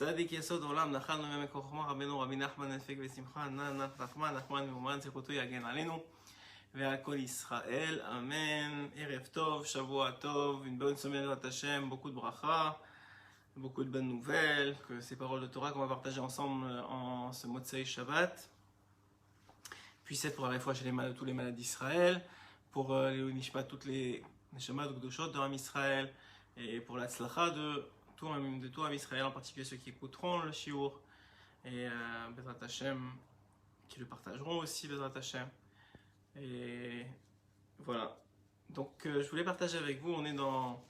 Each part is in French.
צדיק יסוד עולם, נחלנו מעמק חוכמה, רבנו רבי נחמן נפק ושמחה, נחמן ומומרן זכותו יגן עלינו ועל כל ישראל, amen. ערב טוב, שבוע טוב, une bonne semaine à Hachem, beaucoup de bracha, beaucoup de bonnes nouvelles, que ces paroles de Torah qu'on va partager ensemble en ce Motsei Shabbat puissent être pour la fois chez tous les malades d'Israël, pour les Nishmat, toutes les Neshamat ou Gdoshot de Ram Israël, et pour la tzlacha de tout Ram Israël, en particulier ceux qui écouteront le shiur, et Bezrat Hashem, qui le partageront aussi, Bezrat Hashem. Et voilà. Donc je voulais partager avec vous, on est dans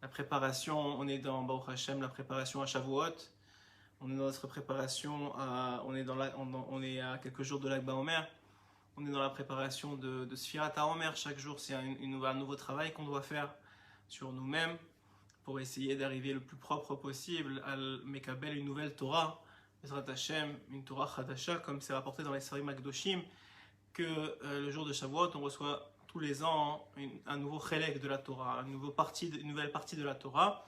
la préparation, on est dans Baruch Hashem, la préparation à Shavuot. On est dans notre préparation à, on est à quelques jours de l'Ag BaOmer. On est dans la préparation de Sfirat HaOmer. Chaque jour, c'est un nouveau travail qu'on doit faire sur nous-mêmes pour essayer d'arriver le plus propre possible à Mekabel, une nouvelle Torah, Bezrat Hashem, une Torah Chadasha, comme c'est rapporté dans les Sarim HaKdoshim, que le jour de Shavuot, on reçoit tous les ans un nouveau chélek de la Torah, une nouvelle partie de la Torah,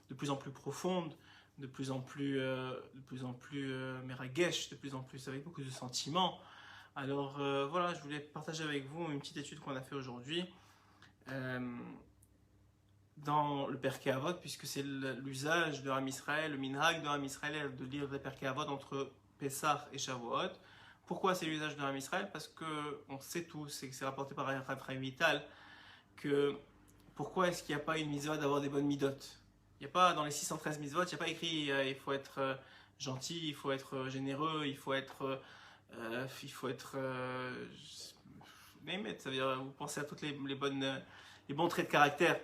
de plus en plus profonde, de plus en plus meragesh, de plus en plus avec beaucoup de sentiments. Alors voilà, je voulais partager avec vous une petite étude qu'on a fait aujourd'hui dans le Perkei Avot, puisque c'est l'usage de Ram Israël, le minhag de Ram Israël de lire le Perkei Avot entre Pessah et Shavuot. Pourquoi c'est l'usage de Ram Israël? Parce qu'on sait tous, et que c'est rapporté par Raphaël Vital, que pourquoi est-ce qu'il n'y a pas une mitzvah d'avoir des bonnes midot? Il n'y a pas, dans les 613 mitzvot, il n'y a pas écrit il faut être gentil, il faut être généreux, il faut être ça veut dire, vous pensez à toutes les bons traits de caractère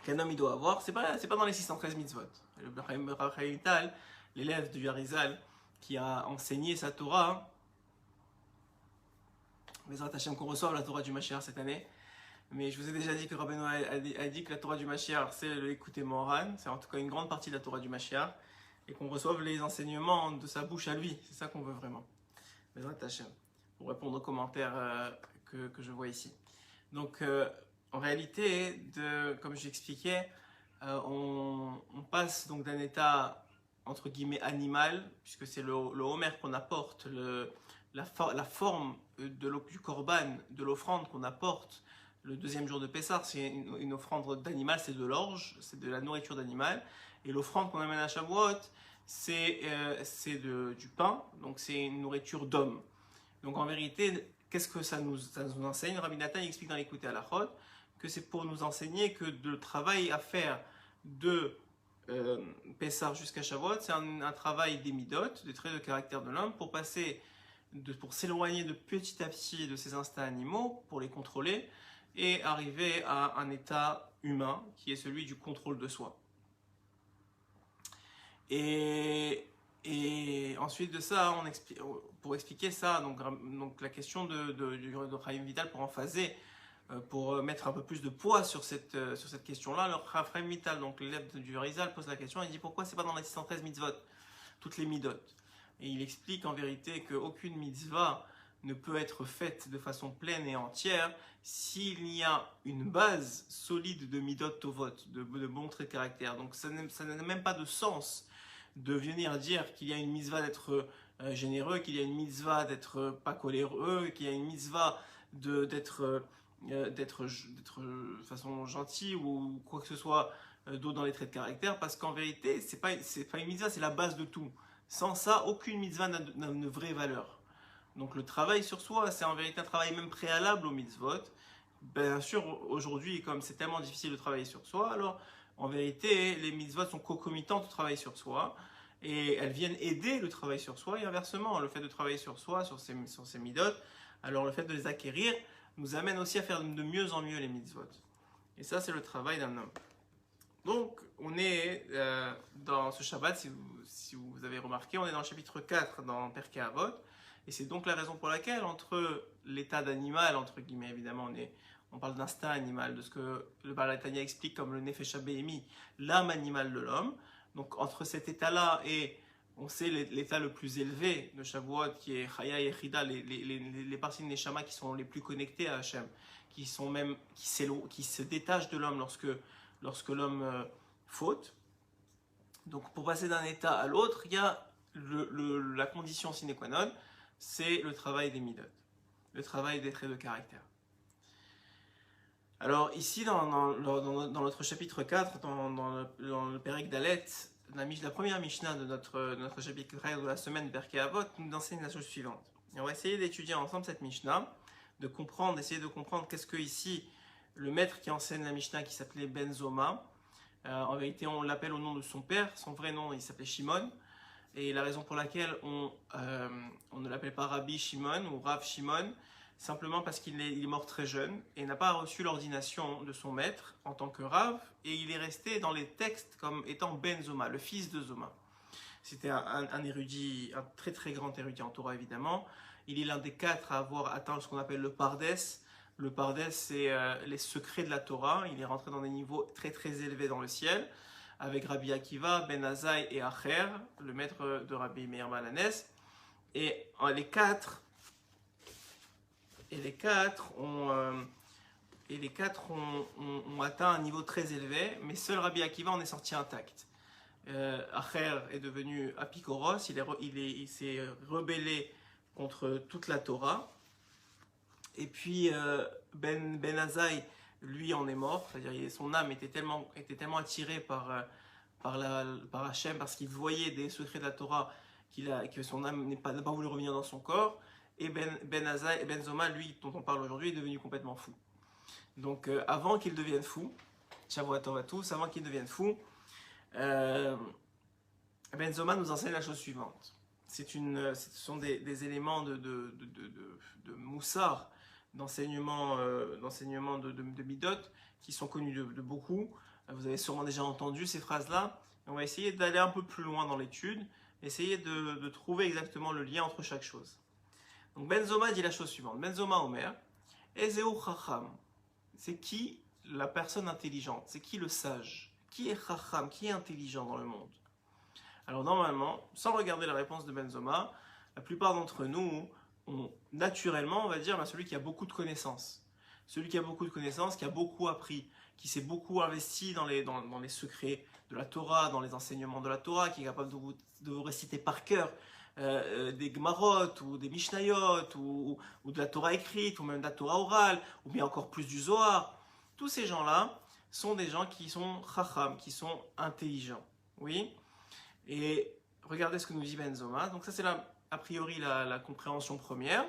qu'un homme il doit avoir. C'est pas dans les 613 mitzvot. Le Raphaël Vital, l'élève du Arizal, qui a enseigné sa Torah, Bezrat Hashem, qu'on reçoive la Torah du Mashiach cette année. Mais je vous ai déjà dit que Rabbeinu a dit que la Torah du Mashiach, c'est l'écouter Moran, c'est en tout cas une grande partie de la Torah du Mashiach, et qu'on reçoive les enseignements de sa bouche à lui. C'est ça qu'on veut vraiment. Bezrat Hashem, pour répondre aux commentaires que je vois ici. Donc, en réalité, comme j'expliquais, on passe donc d'un état entre guillemets animal, puisque c'est le homer qu'on apporte, la forme du korban, de l'offrande qu'on apporte le deuxième jour de Pessah, c'est une offrande d'animal, c'est de l'orge, c'est de la nourriture d'animal, et l'offrande qu'on amène à Shavuot, c'est du pain, donc c'est une nourriture d'homme. Donc en vérité, qu'est-ce que ça nous enseigne? Rabbi Nathan explique dans l'Écouté Halachot que c'est pour nous enseigner que le travail à faire de Pessah jusqu'à Shavuot, c'est un travail des midot, des traits de caractère de l'homme, pour s'éloigner de petit à petit de ses instincts animaux, pour les contrôler, et arriver à un état humain, qui est celui du contrôle de soi. Et ensuite de ça, pour expliquer ça, donc la question de Chaim Vital, pour emphaser, pour mettre un peu plus de poids sur cette question-là, le Chaim Vital, donc l'élève du Rizal, pose la question, il dit pourquoi c'est pas dans les 613 mitzvot, toutes les midot. Et il explique en vérité qu'aucune mitzvah ne peut être faite de façon pleine et entière s'il y a une base solide de midot tovot, de bons traits de caractère. Donc ça n'a même pas de sens de venir dire qu'il y a une mitzvah d'être généreux, qu'il y a une mitzvah d'être pas coléreux, qu'il y a une mitzvah d'être de façon gentil ou quoi que ce soit d'autre dans les traits de caractère, parce qu'en vérité c'est pas une mitzvah, c'est la base de tout. Sans ça, aucune mitzvah n'a une vraie valeur. Donc le travail sur soi, c'est en vérité un travail même préalable aux mitzvot. Bien sûr, aujourd'hui, comme c'est tellement difficile de travailler sur soi, alors en vérité, les mitzvot sont concomitantes au travail sur soi, et elles viennent aider le travail sur soi, et inversement, le fait de travailler sur soi, sur ces midot, alors le fait de les acquérir, nous amène aussi à faire de mieux en mieux les mitzvot. Et ça, c'est le travail d'un homme. Donc, on est dans ce Shabbat, si vous avez remarqué, on est dans le chapitre 4 dans Perkei Avot, et c'est donc la raison pour laquelle, entre l'état d'animal, entre guillemets, évidemment, on parle d'instinct animal, de ce que le Baal HaTanya explique comme le Nefesh HaBehemi, l'âme animale de l'homme. Donc, entre cet état-là et, on sait, l'état le plus élevé de Shavuot, qui est Chaya et Echida, les parties de Neshama qui sont les plus connectées à Hachem, qui se détachent de l'homme lorsque l'homme faute. Donc pour passer d'un état à l'autre, il y a la condition sine qua non, c'est le travail des midot, le travail des traits de caractère. Alors ici, dans notre chapitre 4, dans le Pérek Dalet, la première Mishnah de notre chapitre 4 de la semaine Perkei Avot nous enseigne la chose suivante. Et on va essayer d'étudier ensemble cette Mishnah, d'essayer de comprendre qu'est-ce que ici, le maître qui enseigne la Mishnah qui s'appelait Ben Zoma, en vérité on l'appelle au nom de son père, son vrai nom il s'appelait Shimon, et la raison pour laquelle on ne l'appelle pas Rabbi Shimon ou Rav Shimon, simplement parce qu'il est mort très jeune et n'a pas reçu l'ordination de son maître en tant que Rav, et il est resté dans les textes comme étant Ben Zoma, le fils de Zoma. C'était un érudit, un très très grand érudit en Torah évidemment. Il est l'un des 4 à avoir atteint ce qu'on appelle le Pardes. Le Pardes, c'est les secrets de la Torah. Il est rentré dans des niveaux très très élevés dans le ciel, avec Rabbi Akiva, Ben Azai et Acher, le maître de Rabbi Meir Balanes. Et les quatre ont atteint un niveau très élevé, mais seul Rabbi Akiva en est sorti intact. Acher est devenu apikoros, il s'est rebellé contre toute la Torah. Et puis Ben Azai, lui, en est mort, c'est-à-dire son âme était tellement attirée par Hachem, parce qu'il voyait des secrets de la Torah, que son âme n'a pas voulu revenir dans son corps. Et Ben Azai et Ben Zoma, lui dont on parle aujourd'hui, est devenu complètement fou. Donc avant qu'il devienne fou, Shavuot Tov à tous, avant qu'il devienne fou, Ben Zoma nous enseigne la chose suivante. Ce sont des éléments de moussard, d'enseignement de midot, qui sont connus de beaucoup. Vous avez sûrement déjà entendu ces phrases-là. On va essayer d'aller un peu plus loin dans l'étude, essayer de trouver exactement le lien entre chaque chose. Donc Ben Zoma dit la chose suivante. Ben Zoma Omer, Ezeu Chacham. C'est qui la personne intelligente? C'est qui le sage? Qui est Chacham? Qui est intelligent dans le monde? Alors normalement, sans regarder la réponse de Ben Zoma, la plupart d'entre nous, naturellement, on va dire celui qui a beaucoup de connaissances. Celui qui a beaucoup de connaissances, qui a beaucoup appris, qui s'est beaucoup investi dans les secrets de la Torah, dans les enseignements de la Torah, qui est capable de vous réciter par cœur des Gemarot, ou des Mishnayot, ou de la Torah écrite, ou même de la Torah orale, ou bien encore plus du Zohar. Tous ces gens-là sont des gens qui sont chacham, qui sont intelligents. Oui. Et regardez ce que nous dit Ben Zoma. Donc ça c'est a priori la compréhension première.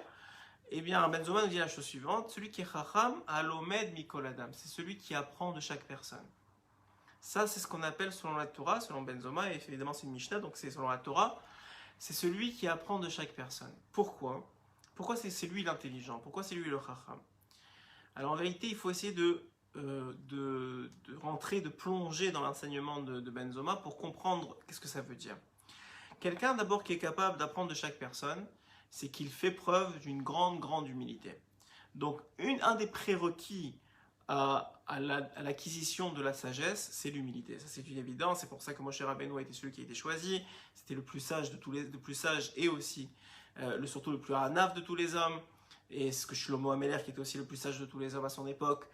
Eh bien Ben Zoma nous dit la chose suivante. Celui qui est chacham, alomed mikol adam. C'est celui qui apprend de chaque personne. Ça c'est ce qu'on appelle selon la Torah, selon Ben Zoma, et évidemment c'est une Mishnah, donc c'est selon la Torah. C'est celui qui apprend de chaque personne. Pourquoi? Pourquoi c'est lui l'intelligent? Pourquoi c'est lui le chacham? Alors en vérité, il faut essayer de rentrer, de plonger dans l'enseignement de Ben Zoma pour comprendre qu'est-ce que ça veut dire. Quelqu'un d'abord qui est capable d'apprendre de chaque personne, c'est qu'il fait preuve d'une grande humilité. Donc un des prérequis à l'acquisition de la sagesse, c'est l'humilité. Ça c'est une évidence, c'est pour ça que Moshe Rabbeinu a été celui qui a été choisi. C'était le plus sage le plus sage, et aussi surtout le plus hanaf de tous les hommes. Et ce que Shlomo Ameler, qui était aussi le plus sage de tous les hommes à son époque,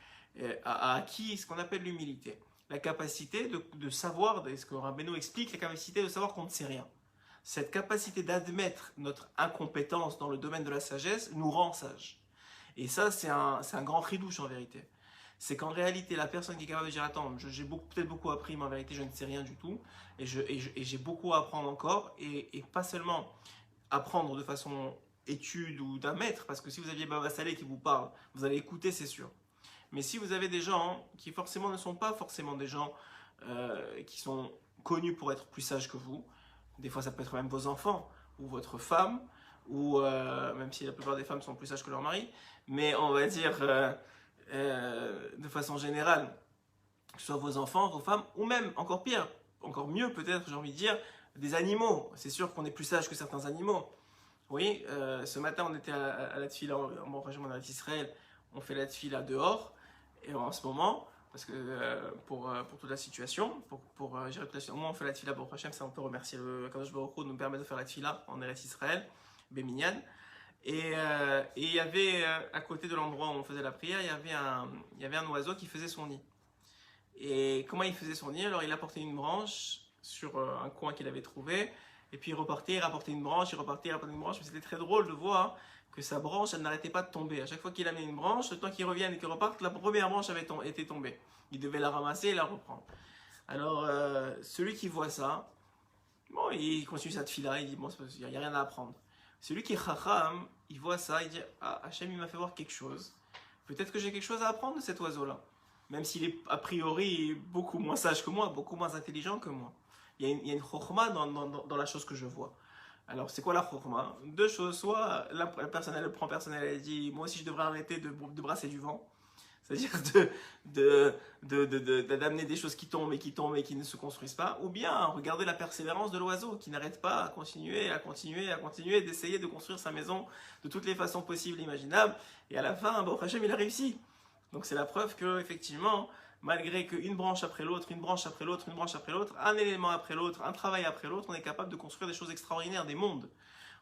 a acquis ce qu'on appelle l'humilité. La capacité de savoir, et ce que Rabbeinu explique, la capacité de savoir qu'on ne sait rien. Cette capacité d'admettre notre incompétence dans le domaine de la sagesse nous rend sages. Et ça, c'est un grand chidouche en vérité. C'est qu'en réalité, la personne qui est capable de dire « Attends, j'ai peut-être beaucoup appris, mais en vérité, je ne sais rien du tout. Et j'ai beaucoup à apprendre encore. » Et pas seulement apprendre de façon étude ou d'un maître, parce que si vous aviez Baba Saleh qui vous parle, vous allez écouter, c'est sûr. Mais si vous avez des gens qui forcément ne sont pas forcément des gens qui sont connus pour être plus sages que vous, des fois ça peut être même vos enfants ou votre femme, ou même si la plupart des femmes sont plus sages que leur mari, mais on va dire de façon générale, que ce soit vos enfants, vos femmes, ou même encore pire, encore mieux peut-être, j'ai envie de dire, des animaux. C'est sûr qu'on est plus sage que certains animaux. Oui, ce matin on était à la tefila, on est en Israël, on fait la tefila dehors, et en ce moment, parce que pour toute la situation, pour gérer toute la situation, au moins on fait la tefila pour Hachem, ça on peut remercier le Kadosh Baruch Hu de nous permettre de faire la tefila en Eretz Israël, Béminyan. Et il y avait, à côté de l'endroit où on faisait la prière, il y avait un oiseau qui faisait son nid. Et comment il faisait son nid? Alors il apportait une branche sur un coin qu'il avait trouvé. Et puis il repartait, il rapportait une branche, il repartait, il rapportait une branche. Mais c'était très drôle de voir que sa branche, elle n'arrêtait pas de tomber. À chaque fois qu'il amenait une branche, le temps qu'il revienne et qu'il reparte, la première branche avait été tombée. Il devait la ramasser et la reprendre. Alors, celui qui voit ça, bon, il continue sa tefila, il dit, bon, il n'y a rien à apprendre. Celui qui est chacham, il voit ça, il dit, ah, Hachem, il m'a fait voir quelque chose. Peut-être que j'ai quelque chose à apprendre de cet oiseau-là. Même s'il est a priori beaucoup moins sage que moi, beaucoup moins intelligent que moi. Il y a une chokhma dans la chose que je vois. Alors, c'est quoi la chokhma? Deux choses. Soit la personne, elle le prend personnel, elle dit, moi aussi, je devrais arrêter de brasser du vent. C'est-à-dire d'amener des choses qui tombent et qui ne se construisent pas. Ou bien regarder la persévérance de l'oiseau qui n'arrête pas à continuer, d'essayer de construire sa maison de toutes les façons possibles et imaginables. Et à la fin, Baruch Hashem, il a réussi. Donc c'est la preuve que effectivement, malgré qu'une branche après l'autre, une branche après l'autre, une branche après l'autre, un élément après l'autre, un travail après l'autre, on est capable de construire des choses extraordinaires, des mondes.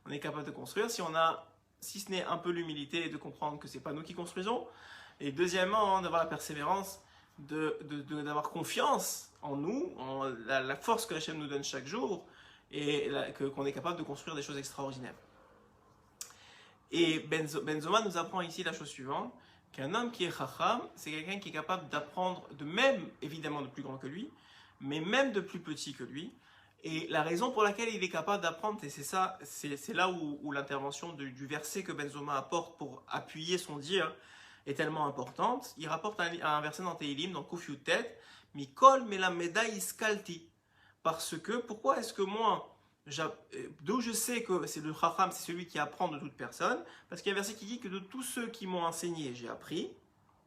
On est capable de construire si on a, si ce n'est un peu l'humilité et de comprendre que c'est pas nous qui construisons. Et deuxièmement, d'avoir la persévérance, d'avoir confiance en nous, en la force que Hachem nous donne chaque jour, et qu'on est capable de construire des choses extraordinaires. Et Benzoma nous apprend ici la chose suivante, qu'un homme qui est chacham, c'est quelqu'un qui est capable d'apprendre de même, évidemment de plus grand que lui, mais même de plus petit que lui. Et la raison pour laquelle il est capable d'apprendre, et c'est là où l'intervention du verset que Benzoma apporte pour appuyer son dire, est tellement importante. Il rapporte un verset dans Tehillim, dans Kuf Yutet, Mikol melameda iskalti. Parce que, pourquoi est-ce que moi, d'où je sais que c'est le Chacham, c'est celui qui apprend de toute personne? Parce qu'il y a un verset qui dit que de tous ceux qui m'ont enseigné, j'ai appris.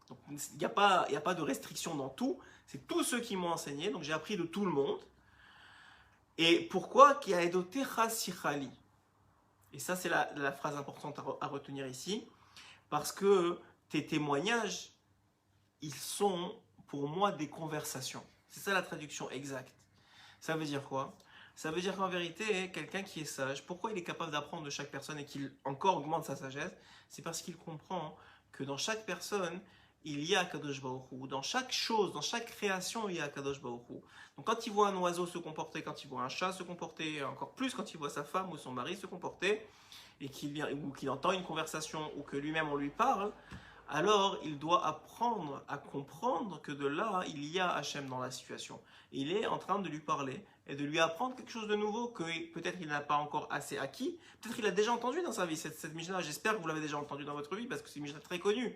Donc il n'y a pas de restriction dans tout, c'est tous ceux qui m'ont enseigné, donc j'ai appris de tout le monde. Et pourquoi? Qui a edoté chasichali. Et ça, c'est la phrase importante à retenir ici, parce que tes témoignages, ils sont pour moi des conversations. C'est ça la traduction exacte. Ça veut dire quoi? Ça veut dire qu'en vérité, quelqu'un qui est sage, pourquoi il est capable d'apprendre de chaque personne et qu'il encore augmente sa sagesse? C'est parce qu'il comprend que dans chaque personne, il y a Kadosh Baruch Hu. Dans chaque chose, dans chaque création, il y a Kadosh Baruch Hu. Donc quand il voit un oiseau se comporter, quand il voit un chat se comporter, encore plus quand il voit sa femme ou son mari se comporter, et qu'il entend une conversation ou que lui-même on lui parle, alors il doit apprendre à comprendre que de là, il y a Hachem dans la situation. Il est en train de lui parler et de lui apprendre quelque chose de nouveau que peut-être il n'a pas encore assez acquis. Peut-être qu'il a déjà entendu dans sa vie cette Mishnah. J'espère que vous l'avez déjà entendu dans votre vie parce que c'est une Mishnah très connue.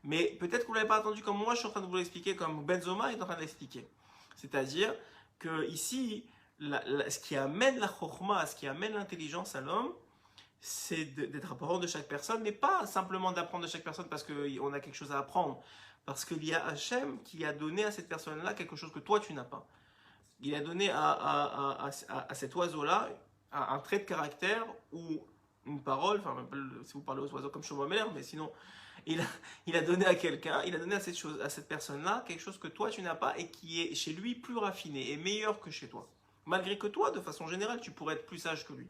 Mais peut-être que vous ne l'avez pas entendu comme moi, je suis en train de vous l'expliquer, comme Benzoma est en train de l'expliquer. C'est-à-dire que ici, ce qui amène la chokhma, ce qui amène l'intelligence à l'homme, c'est d'être apprendre de chaque personne, mais pas simplement d'apprendre de chaque personne parce qu'on a quelque chose à apprendre, parce qu'il y a Hachem qui a donné à cette personne-là quelque chose que toi tu n'as pas. Il a donné à cet oiseau-là un trait de caractère ou une parole, enfin si vous parlez aux oiseaux comme Shlomo Meler, mais sinon il a donné à quelqu'un, il a donné à cette personne-là quelque chose que toi tu n'as pas et qui est chez lui plus raffiné et meilleur que chez toi. Malgré que toi, de façon générale, tu pourrais être plus sage que lui.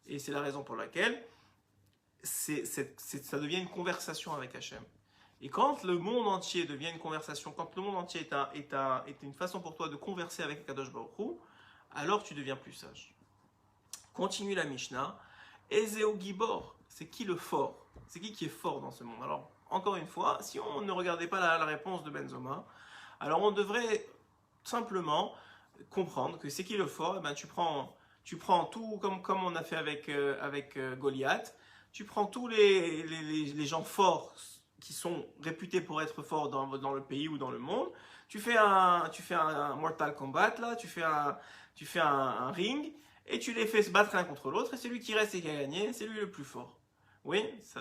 Et c'est la raison pour laquelle ça devient une conversation avec Hachem. Et quand le monde entier devient une conversation, quand le monde entier est une façon pour toi de converser avec Kadosh Baruch Hu, alors tu deviens plus sage. Continue la Mishnah. Ezeo Gibor, c'est qui le fort? C'est qui est fort dans ce monde? Alors, encore une fois, si on ne regardait pas la réponse de Benzoma, alors on devrait simplement comprendre que c'est qui le fort? Eh ben, tu prends tout comme on a fait avec Goliath, tu prends tous les gens forts qui sont réputés pour être forts dans le pays ou dans le monde, tu fais un Mortal Kombat, là, tu fais un ring, et tu les fais se battre l'un contre l'autre, et celui qui reste et qui a gagné, c'est lui le plus fort. Oui, ça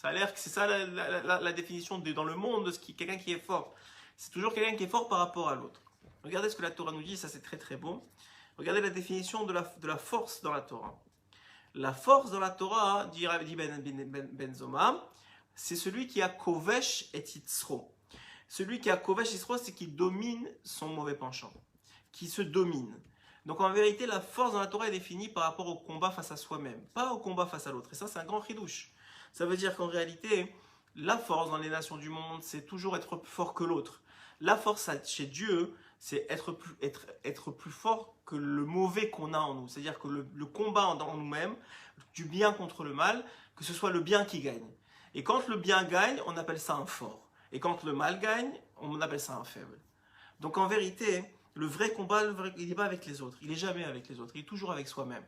a l'air que c'est ça la définition dans le monde de quelqu'un qui est fort. C'est toujours quelqu'un qui est fort par rapport à l'autre. Regardez ce que la Torah nous dit, ça c'est très très beau. Regardez la définition de la force dans la Torah. La force dans la Torah, dit Benzoma, c'est celui qui a kovesh et yitzro. Celui qui a kovesh et yitzro, c'est qui domine son mauvais penchant, qui se domine. Donc en vérité, la force dans la Torah est définie par rapport au combat face à soi-même, pas au combat face à l'autre. Et ça, c'est un grand chidouche. Ça veut dire qu'en réalité, la force dans les nations du monde, c'est toujours être plus fort que l'autre. La force chez Dieu, c'est être plus fort que le mauvais qu'on a en nous. C'est-à-dire que le combat en nous-mêmes, du bien contre le mal, que ce soit le bien qui gagne. Et quand le bien gagne, on appelle ça un fort. Et quand le mal gagne, on appelle ça un faible. Donc en vérité, le vrai combat, il n'est pas avec les autres. Il n'est jamais avec les autres. Il est toujours avec soi-même.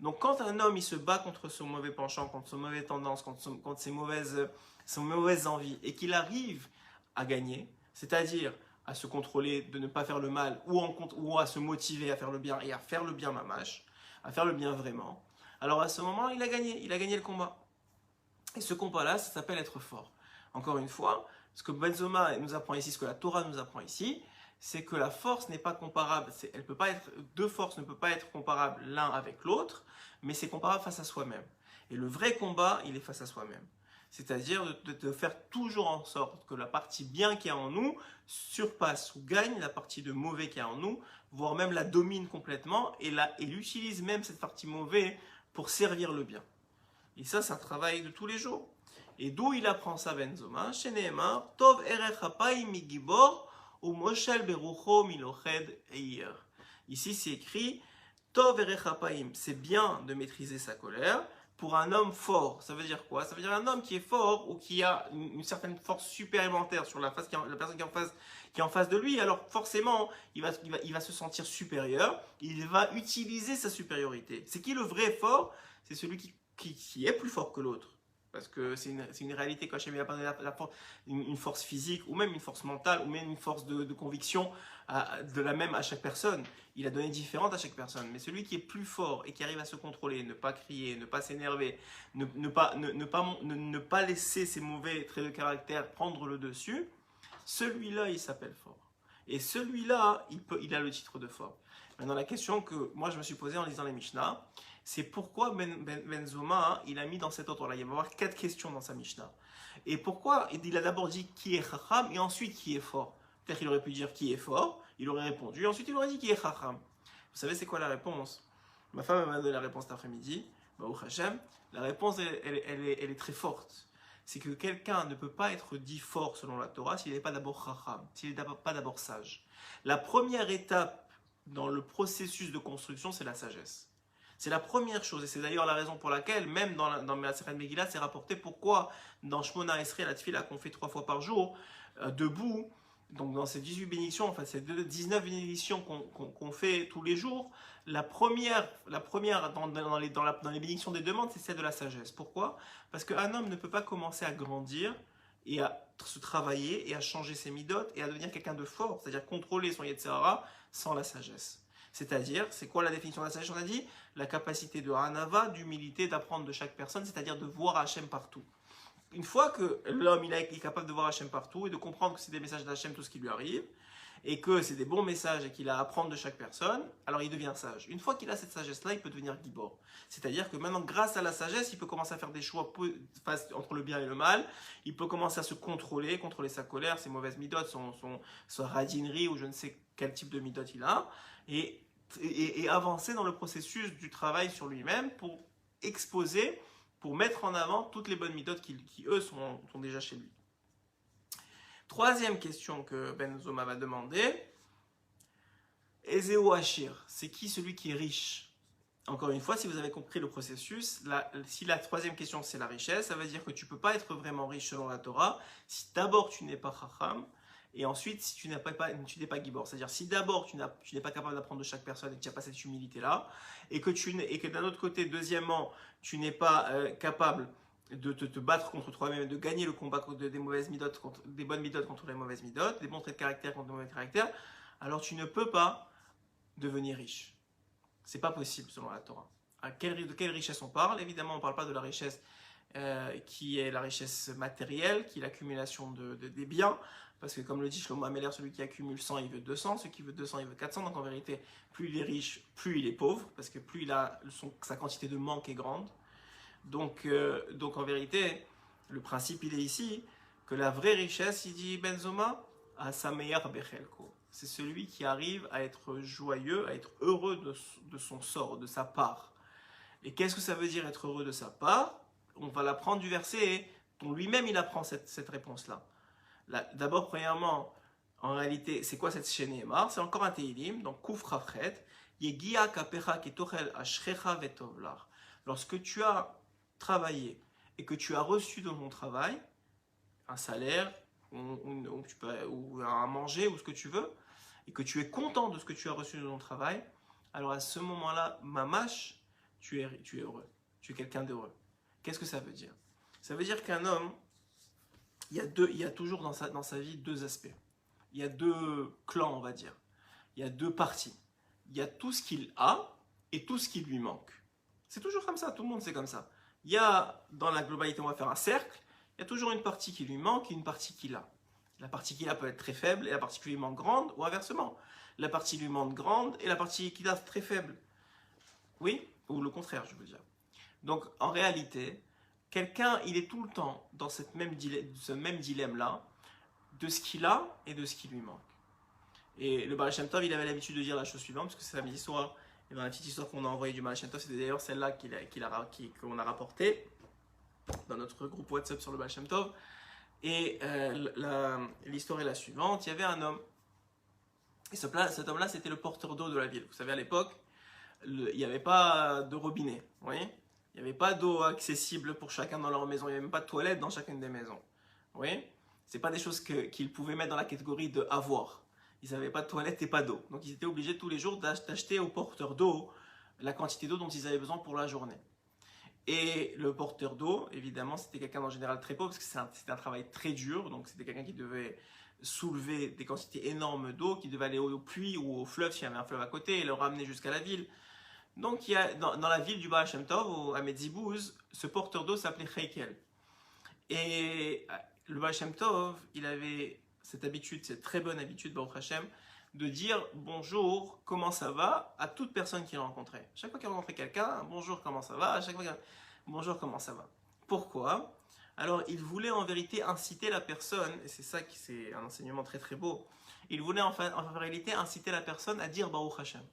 Donc quand un homme il se bat contre son mauvais penchant, contre son mauvaise tendance, contre ses mauvaises envies, et qu'il arrive à gagner, c'est-à-dire à se contrôler de ne pas faire le mal, ou à se motiver à faire le bien, et à faire le bien mamash, à faire le bien vraiment, alors à ce moment il a gagné le combat. Et ce combat-là, ça s'appelle être fort. Encore une fois, ce que Benzoma nous apprend ici, ce que la Torah nous apprend ici, c'est que la force n'est pas comparable, deux forces ne peuvent pas être comparables l'un avec l'autre, mais c'est comparable face à soi-même. Et le vrai combat, il est face à soi-même. C'est-à-dire de faire toujours en sorte que la partie bien qui est en nous surpasse ou gagne la partie de mauvais qui est en nous, voire même la domine complètement, et il utilise même cette partie mauvaise pour servir le bien. Et ça, c'est un travail de tous les jours. Et d'où il apprend ça, Benzoma? Chez Nehemar, Tov erech hapayim migibor, ou moshel berucho miloched eir. Ici, c'est écrit Tov erech hapayim. C'est bien de maîtriser sa colère pour un homme fort. Ça veut dire quoi? Ça veut dire un homme qui est fort ou qui a une certaine force supplémentaire sur la personne qui est en face de lui. Alors forcément, il va se sentir supérieur. Il va utiliser sa supériorité. C'est qui le vrai fort? C'est celui qui est plus fort que l'autre. Parce que c'est une réalité quand Hachem n'a pas donné une force physique, ou même une force mentale, ou même une force de conviction de la même à chaque personne. Il a donné différentes à chaque personne. Mais celui qui est plus fort et qui arrive à se contrôler, ne pas crier, ne pas s'énerver, ne pas laisser ses mauvais traits de caractère prendre le dessus, celui-là, il s'appelle fort. Et celui-là, il a le titre de fort. Maintenant, la question que moi je me suis posée en lisant les Mishnah, c'est pourquoi Benzoma il a mis dans cet ordre-là. Il va y avoir 4 questions dans sa Mishnah. Et pourquoi il a d'abord dit qui est Chacham et ensuite qui est fort. Peut-être qu'il aurait pu dire qui est fort, il aurait répondu, et ensuite il aurait dit qui est Chacham. Vous savez c'est quoi la réponse? Ma femme m'a donné la réponse cet après-midi. Baruch Hashem. La réponse elle est très forte. C'est que quelqu'un ne peut pas être dit fort selon la Torah s'il n'est pas d'abord Chacham, s'il n'est pas d'abord sage. La première étape dans le processus de construction, c'est la sagesse. C'est la première chose, et c'est d'ailleurs la raison pour laquelle, même dans Masechet Megillah, c'est rapporté pourquoi dans Shmona Esrei, la tefila qu'on fait 3 fois par jour, debout, donc dans ces 18 bénédictions, enfin ces 19 bénédictions qu'on fait tous les jours, la première dans les bénédictions des demandes, c'est celle de la sagesse. Pourquoi? Parce qu'un homme ne peut pas commencer à grandir et à se travailler et à changer ses midotes et à devenir quelqu'un de fort, c'est-à-dire contrôler son Yetzer Hara sans la sagesse. C'est-à-dire, c'est quoi la définition de la sagesse? On a dit la capacité de Hanava, d'humilité, d'apprendre de chaque personne, c'est-à-dire de voir Hachem partout. Une fois que l'homme il est capable de voir Hachem partout et de comprendre que c'est des messages d'Hachem tout ce qui lui arrive, et que c'est des bons messages et qu'il a à apprendre de chaque personne, alors il devient sage. Une fois qu'il a cette sagesse-là, il peut devenir gibor. C'est-à-dire que maintenant, grâce à la sagesse, il peut commencer à faire des choix entre le bien et le mal, il peut commencer à se contrôler sa colère, ses mauvaises midotes, sa radinerie ou je ne sais quel type de midote il a, et avancer dans le processus du travail sur lui-même pour exposer, pour mettre en avant toutes les bonnes midotes qui eux, sont déjà chez lui. Troisième question que Benzoma va demander, Ezeo Hachir, c'est qui celui qui est riche? Encore une fois, si vous avez compris le processus, si la troisième question c'est la richesse, ça veut dire que tu ne peux pas être vraiment riche selon la Torah si d'abord tu n'es pas Chacham, et ensuite si tu n'es pas Gibor. C'est-à-dire si d'abord tu n'es pas capable d'apprendre de chaque personne et que tu n'as pas cette humilité-là, et que d'un autre côté, deuxièmement, tu n'es pas capable de te battre contre toi-même, de gagner le combat des mauvaises midotes, des bonnes midotes contre les mauvaises midotes, des bons traits de caractère contre les mauvais caractères, alors tu ne peux pas devenir riche. C'est pas possible selon la Torah. De quelle richesse on parle? Évidemment, on ne parle pas de la richesse qui est la richesse matérielle, qui est l'accumulation des biens, parce que comme le dit Shlomo Ameler, celui qui accumule 100, il veut 200, celui qui veut 200, il veut 400, donc en vérité, plus il est riche, plus il est pauvre, parce que plus sa quantité de manque est grande. Donc en vérité, le principe il est ici que la vraie richesse, il dit Benzoma, à sa meilleure bechelko. C'est celui qui arrive à être joyeux, à être heureux de son sort, de sa part. Et qu'est-ce que ça veut dire être heureux de sa part? On va l'apprendre du verset dont lui-même il apprend cette réponse-là. D'abord, premièrement, En réalité, c'est quoi cette Shenemar? C'est encore un Teilim, donc Kuf Rafret. Yegia kapecha ketochel ashrecha vetovlar. Lorsque tu as travaillé et que tu as reçu dans ton travail un salaire ou un manger ou ce que tu veux, et que tu es content de ce que tu as reçu de ton travail, alors à ce moment-là, mamash, tu es heureux. Tu es quelqu'un d'heureux. Qu'est-ce que ça veut dire? Ça veut dire qu'un homme, il y a toujours dans sa vie deux aspects. Il y a deux clans, on va dire. Il y a deux parties. Il y a tout ce qu'il a et tout ce qui lui manque. C'est toujours comme ça, tout le monde c'est comme ça. Il y a, dans la globalité, on va faire un cercle, il y a toujours une partie qui lui manque et une partie qu'il a. La partie qu'il a peut être très faible et la partie qui lui manque grande, ou inversement. La partie qui lui manque grande et la partie qu'il a très faible. Oui? Ou le contraire, je veux dire. Donc, en réalité, quelqu'un, il est tout le temps dans ce même dilemme-là, de ce qu'il a et de ce qui lui manque. Et le Baal Shem Tov, il avait l'habitude de dire la chose suivante, parce que c'est la petite histoire, et dans la petite histoire qu'on a envoyée du Baal Shem Tov, c'est d'ailleurs celle-là qu'on a rapportée dans notre groupe WhatsApp sur le Baal Shem Tov. Et l'histoire est la suivante. Il y avait un homme, et cet homme-là, c'était le porteur d'eau de la ville. Vous savez, à l'époque, il n'y avait pas de robinet, vous voyez? Il n'y avait pas d'eau accessible pour chacun dans leur maison, il n'y avait même pas de toilette dans chacune des maisons. Vous voyez? Ce n'est pas des choses qu'ils pouvaient mettre dans la catégorie de avoir. Ils n'avaient pas de toilette et pas d'eau. Donc ils étaient obligés tous les jours d'acheter au porteur d'eau la quantité d'eau dont ils avaient besoin pour la journée. Et le porteur d'eau, évidemment, c'était quelqu'un en général très pauvre, parce que c'était un travail très dur. Donc c'était quelqu'un qui devait soulever des quantités énormes d'eau, qui devait aller au puits ou au fleuve, s'il y avait un fleuve à côté, et le ramener jusqu'à la ville. Donc il y a, dans la ville du Baal Shem Tov, à Metzibouz, ce porteur d'eau s'appelait Heikel. Et le Baal Shem Tov, il avait cette habitude, cette très bonne habitude, Baruch Hashem, de dire bonjour, comment ça va à toute personne qu'il rencontrait. Chaque fois qu'il rencontrait quelqu'un, bonjour, comment ça va? À chaque fois bonjour, comment ça va? Pourquoi? Alors, il voulait en vérité inciter la personne, et c'est ça qui c'est un enseignement très très beau, il voulait en réalité inciter la personne à dire Baruch Hashem.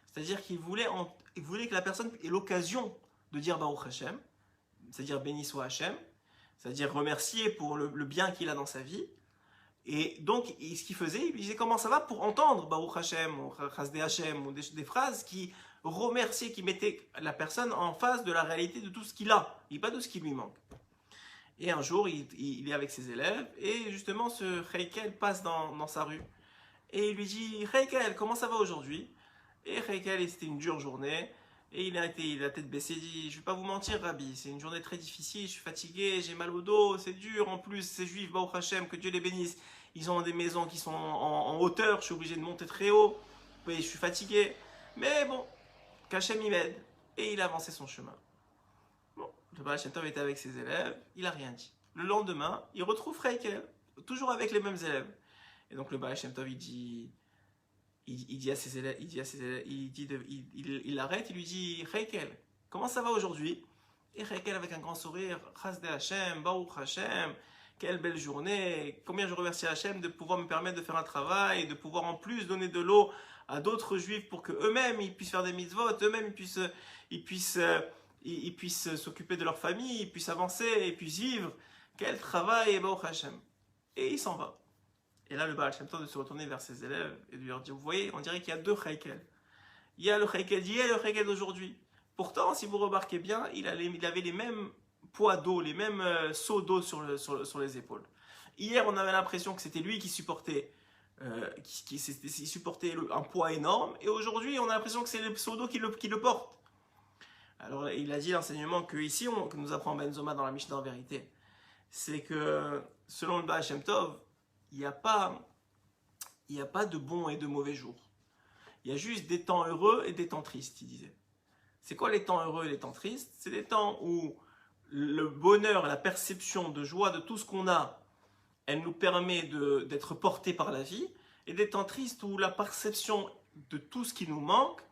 C'est-à-dire qu'il voulait que la personne ait l'occasion de dire Baruch Hashem, c'est-à-dire béni soit Hashem, c'est-à-dire remercier pour le bien qu'il a dans sa vie. Et donc, ce qu'il faisait, il disait comment ça va pour entendre Baruch Hashem ou Chasdei Hashem ou des phrases qui remerciaient, qui mettaient la personne en face de la réalité de tout ce qu'il a et pas de ce qui lui manque. Et un jour, il est avec ses élèves et justement, ce Heikel passe dans sa rue et il lui dit Heikel, comment ça va aujourd'hui? Et Heikel, c'était une dure journée. Et il a la tête baissée, il dit, je ne vais pas vous mentir, Rabbi, c'est une journée très difficile, je suis fatigué, j'ai mal au dos, c'est dur, en plus, ces juifs, Baruch Hashem, que Dieu les bénisse, ils ont des maisons qui sont en hauteur, je suis obligé de monter très haut, et je suis fatigué, mais bon, qu'Hachem y m'aide. Et il a avancé son chemin. Bon, le Baal Shem Tov était avec ses élèves, il n'a rien dit. Le lendemain, il retrouve Heikel, toujours avec les mêmes élèves. Et donc le Baal Shem Tov, il dit à ses élèves, il l'arrête, il lui dit Heikel, comment ça va aujourd'hui? Et Heikel avec un grand sourire, Chasdei Hashem, Baruch Hashem, quelle belle journée, combien je remercie Hashem de pouvoir me permettre de faire un travail, de pouvoir en plus donner de l'eau à d'autres juifs pour qu'eux-mêmes ils puissent faire des mitzvot, eux-mêmes ils puissent s'occuper de leur famille, ils puissent avancer, ils puissent vivre. Quel travail, Baruch Hashem. Et il s'en va. Et là, le Baal Shem Tov de se retourner vers ses élèves et de leur dire, vous voyez, on dirait qu'il y a deux Heikel. Il y a le Heikel d'hier et le Heikel d'aujourd'hui. Pourtant, si vous remarquez bien, il avait les mêmes poids d'eau, les mêmes seaux d'eau sur les épaules. Hier, on avait l'impression que c'était lui qui supportait, un poids énorme. Et aujourd'hui, on a l'impression que c'est le seau d'eau qui le porte. Alors, il a dit l'enseignement que ici, que nous apprend Ben Zoma dans la Mishnah en vérité, c'est que selon le Baal Shem Tov, il n'y a pas de bons et de mauvais jours. Il y a juste des temps heureux et des temps tristes, il disait. C'est quoi les temps heureux et les temps tristes? C'est des temps où le bonheur, la perception de joie de tout ce qu'on a, elle nous permet d'être portés par la vie. Et des temps tristes où la perception de tout ce qui nous manque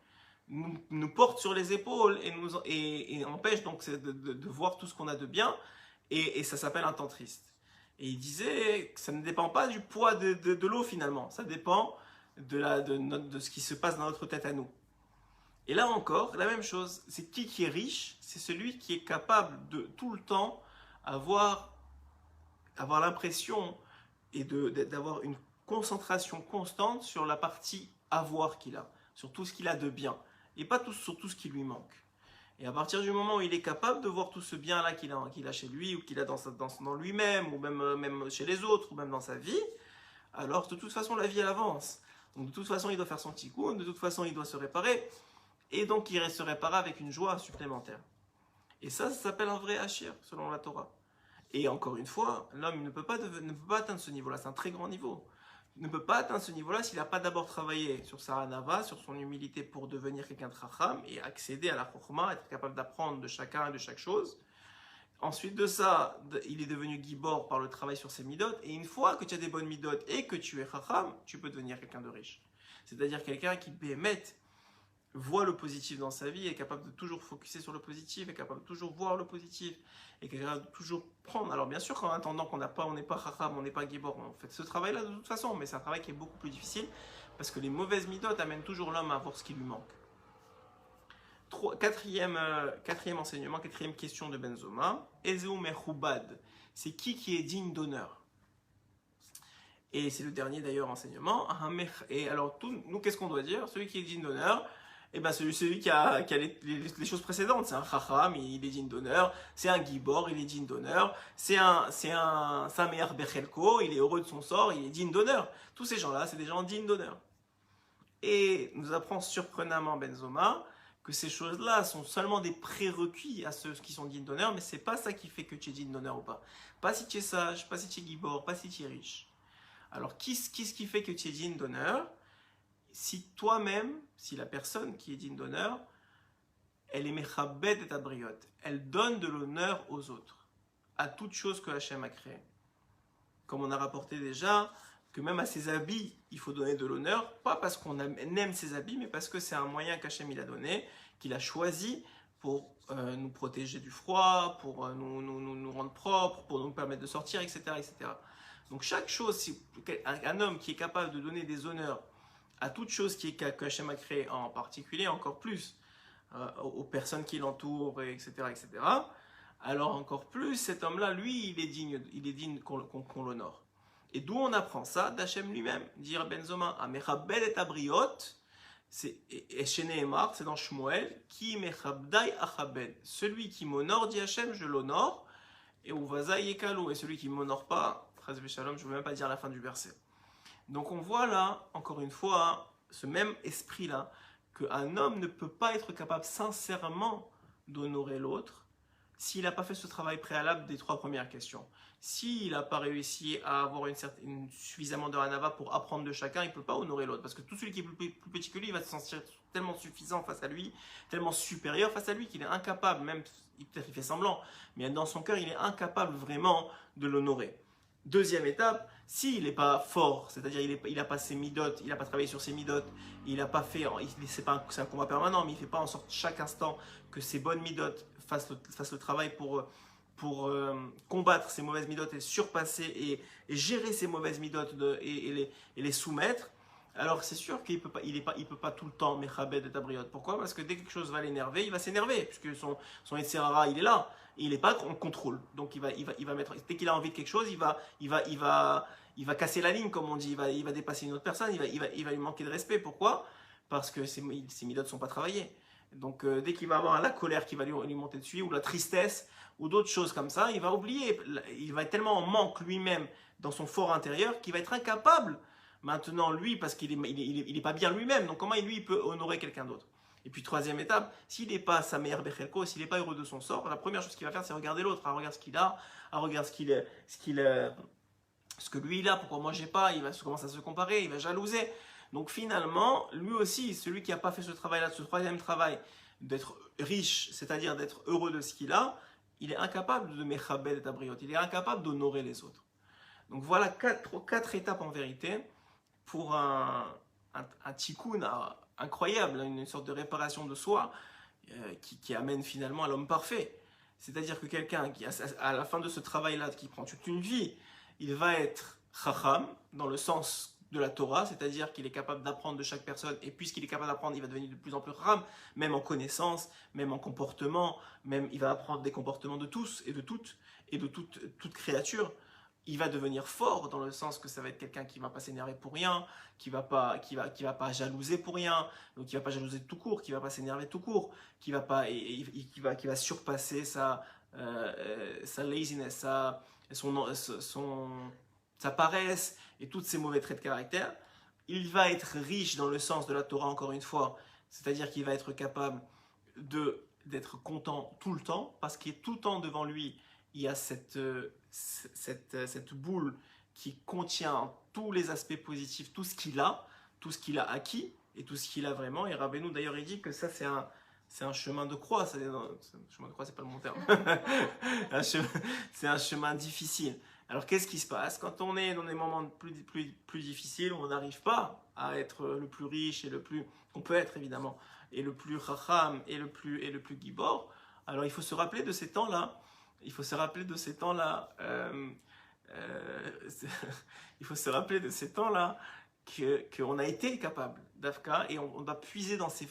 nous porte sur les épaules et empêche donc de voir tout ce qu'on a de bien. Et ça s'appelle un temps triste. Et il disait que ça ne dépend pas du poids de l'eau finalement, ça dépend de ce qui se passe dans notre tête à nous. Et là encore, la même chose, c'est qui est riche? C'est celui qui est capable de tout le temps avoir l'impression et d'avoir une concentration constante sur la partie avoir qu'il a, sur tout ce qu'il a de bien, et pas sur tout ce qui lui manque. Et à partir du moment où il est capable de voir tout ce bien-là qu'il a chez lui, ou qu'il a dans lui-même, ou même chez les autres, ou même dans sa vie, alors de toute façon la vie elle avance. Donc de toute façon il doit faire son tikkun, de toute façon il doit se réparer, et donc il se répare avec une joie supplémentaire. Et ça s'appelle un vrai hachir, selon la Torah. Et encore une fois, l'homme ne peut pas atteindre ce niveau-là, c'est un très grand niveau. Il ne peut pas atteindre ce niveau-là s'il n'a pas d'abord travaillé sur sa hanava, sur son humilité pour devenir quelqu'un de chacham et accéder à la chokhma, être capable d'apprendre de chacun et de chaque chose. Ensuite de ça, il est devenu gibor par le travail sur ses midot. Et une fois que tu as des bonnes midot et que tu es chacham, tu peux devenir quelqu'un de riche. C'est-à-dire quelqu'un qui voit le positif dans sa vie, est capable de toujours focuser sur le positif, est capable de toujours voir le positif, est capable de toujours prendre. Alors bien sûr qu'en attendant qu'on n'est pas chacham, on n'est pas gibor, on fait ce travail-là de toute façon, mais c'est un travail qui est beaucoup plus difficile parce que les mauvaises midot amènent toujours l'homme à voir ce qui lui manque. Quatrième enseignement, quatrième question de Benzoma, Ezeu Mechubad, c'est qui est digne d'honneur? Et c'est le dernier d'ailleurs enseignement. Et alors, nous, qu'est-ce qu'on doit dire? Celui qui est digne d'honneur, eh ben celui qui a les choses précédentes. C'est un chacham, il est digne d'honneur. C'est un gibor, il est digne d'honneur. C'est un sameach bechelko, il est heureux de son sort, il est digne d'honneur. Tous ces gens-là, c'est des gens dignes d'honneur. Et nous apprend surprenamment Benzoma que ces choses-là sont seulement des prérequis à ceux qui sont dignes d'honneur, mais c'est pas ça qui fait que tu es digne d'honneur ou pas. Pas si tu es sage, pas si tu es gibor, pas si tu es riche. Alors, qu'est-ce qui fait que tu es digne d'honneur? Si toi-même, si la personne qui est digne d'honneur, elle est mechabed et abriot, elle donne de l'honneur aux autres, à toute chose que Hachem a créée. Comme on a rapporté déjà, que même à ses habits, il faut donner de l'honneur, pas parce qu'on aime ses habits, mais parce que c'est un moyen qu'Hachem il a donné, qu'il a choisi pour nous protéger du froid, pour nous rendre propres, pour nous permettre de sortir, etc. etc. Donc chaque chose, si un homme qui est capable de donner des honneurs à toute chose qu'Hachem a créée, en particulier encore plus aux personnes qui l'entourent, etc., etc., alors encore plus, cet homme-là, lui, il est digne qu'on l'honore. Et d'où on apprend ça? D'Hachem lui-même. Dire Benzoma, Amechabed et Abriot, c'est chez Nehemar, c'est dans Shmuel, Ki mechabdai achabed. Celui qui m'honore, dit Hachem, je l'honore, et Uvaza yekalu. Et celui qui ne m'honore pas, Chas v'shalom, je ne veux même pas dire la fin du verset. Donc on voit là, encore une fois, ce même esprit-là, qu'un homme ne peut pas être capable sincèrement d'honorer l'autre s'il n'a pas fait ce travail préalable des trois premières questions. S'il n'a pas réussi à avoir suffisamment de hanava pour apprendre de chacun, il ne peut pas honorer l'autre. Parce que tout celui qui est plus petit que lui, il va se sentir tellement suffisant face à lui, tellement supérieur face à lui, qu'il est incapable, même peut-être il fait semblant, mais dans son cœur, il est incapable vraiment de l'honorer. Deuxième étape, s'il n'est pas fort, c'est-à-dire il n'a pas ses midot, il n'a pas travaillé sur ses midot, il n'a pas fait, c'est un combat permanent, mais il ne fait pas en sorte chaque instant que ses bonnes midot fassent le travail pour combattre ces mauvaises midot et surpasser et gérer ces mauvaises midot et les soumettre, alors c'est sûr qu'il ne peut pas tout le temps mechabed et tabriot. Pourquoi? Parce que dès que quelque chose va l'énerver, il va s'énerver, puisque son Yetzirara, il est là, et il n'est pas en contrôle. Donc il va mettre, dès qu'il a envie de quelque chose, il va casser la ligne, comme on dit, il va dépasser une autre personne, il va lui manquer de respect. Pourquoi? Parce que ses midot ne sont pas travaillés. Donc dès qu'il va avoir la colère qui va lui monter dessus, ou la tristesse, ou d'autres choses comme ça, il va oublier, il va être tellement en manque lui-même dans son fort intérieur qu'il va être incapable maintenant lui, parce qu'il est pas bien lui-même, donc comment il peut honorer quelqu'un d'autre? Et puis troisième étape, s'il n'est pas sa meilleure bechelko, s'il n'est pas heureux de son sort, la première chose qu'il va faire, c'est regarder l'autre, à regarder ce qu'il a, à regarder ce que lui il a, pourquoi moi j'ai pas, il va commencer à se comparer, il va jalouser. Donc finalement, lui aussi, celui qui n'a pas fait ce travail-là, ce troisième travail, d'être riche, c'est-à-dire d'être heureux de ce qu'il a, il est incapable de mechabed et abriot, il est incapable d'honorer les autres. Donc voilà quatre étapes en vérité pour un tikkun incroyable, une sorte de réparation de soi qui amène finalement à l'homme parfait. C'est-à-dire que quelqu'un qui, à la fin de ce travail-là, qui prend toute une vie, il va être chacham dans le sens de la Torah, c'est-à-dire qu'il est capable d'apprendre de chaque personne, et puisqu'il est capable d'apprendre, il va devenir de plus en plus chacham, même en connaissance, même en comportement, même il va apprendre des comportements de tous et de toute créature. il va devenir fort dans le sens que ça va être quelqu'un qui va pas s'énerver pour rien, qui va pas jalouser pour rien, donc qui va pas jalouser tout court, qui va pas s'énerver tout court, qui va surpasser sa laziness, sa paresse et tous ses mauvais traits de caractère. Il va être riche dans le sens de la Torah encore une fois, c'est-à-dire qu'il va être capable d'être content tout le temps parce qu'il est tout le temps devant lui. Il y a cette boule qui contient tous les aspects positifs, tout ce qu'il a acquis et tout ce qu'il a vraiment. Et Rabbeinu d'ailleurs il dit que ça c'est un chemin de croix. Chemin de croix, c'est pas le bon terme. C'est un chemin difficile. Alors qu'est-ce qui se passe quand on est dans des moments plus difficiles où on n'arrive pas à être le plus riche et on peut être évidemment, et le plus racham et le plus gibor. Alors il faut se rappeler de ces temps-là. Il faut se rappeler de ces temps-là qu'on a été capable d'Afka et on doit puiser dans ces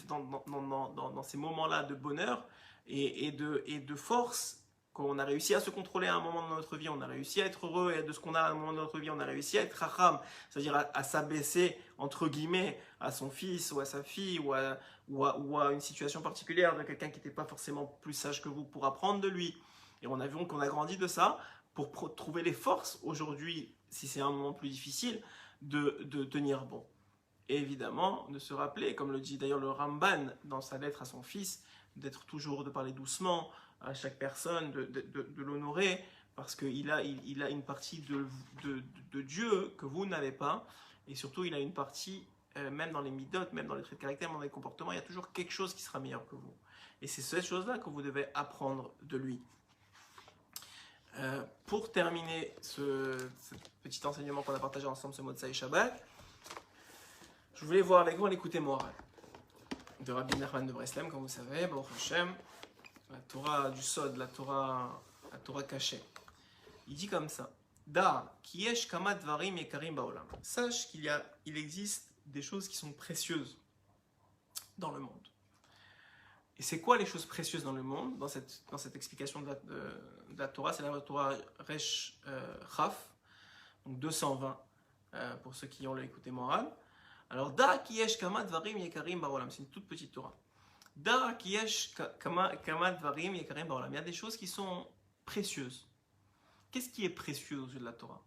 moments-là de bonheur et de force qu'on a réussi à se contrôler à un moment de notre vie, on a réussi à être heureux et de ce qu'on a à un moment de notre vie, on a réussi à être racham, c'est-à-dire à s'abaisser entre guillemets à son fils ou à sa fille ou à une situation particulière de quelqu'un qui n'était pas forcément plus sage que vous pour apprendre de lui. Et on a vu qu'on a grandi de ça pour trouver les forces aujourd'hui, si c'est un moment plus difficile, de tenir bon. Et évidemment, de se rappeler, comme le dit d'ailleurs le Ramban dans sa lettre à son fils, de parler doucement à chaque personne, de l'honorer, parce qu'il a une partie de Dieu que vous n'avez pas, et surtout il a une partie, même dans les midotes, même dans les traits de caractère, même dans les comportements, il y a toujours quelque chose qui sera meilleur que vous. Et c'est cette chose-là que vous devez apprendre de lui. Pour terminer ce petit enseignement qu'on a partagé ensemble ce Motsai Shabbat, je voulais voir avec vous l'écouter moral de Rabbi Nachman de Breslem, comme vous savez, Baruch Hashem, la Torah du Sod, la Torah cachée. Il dit comme ça: Da ki yesh kama dvarim yekarim baolam. Sache qu'il existe des choses qui sont précieuses dans le monde. Et c'est quoi les choses précieuses dans le monde? Dans cette explication de la Torah, c'est la Torah Resh Chaf, donc 220 pour ceux qui ont l'écouté moral. Alors, Da ki yesh kama dvarim yekarim baolam, c'est une toute petite Torah. Da ki yesh kama dvarim yekarim baolam. Il y a des choses qui sont précieuses. Qu'est-ce qui est précieux aux yeux de la Torah?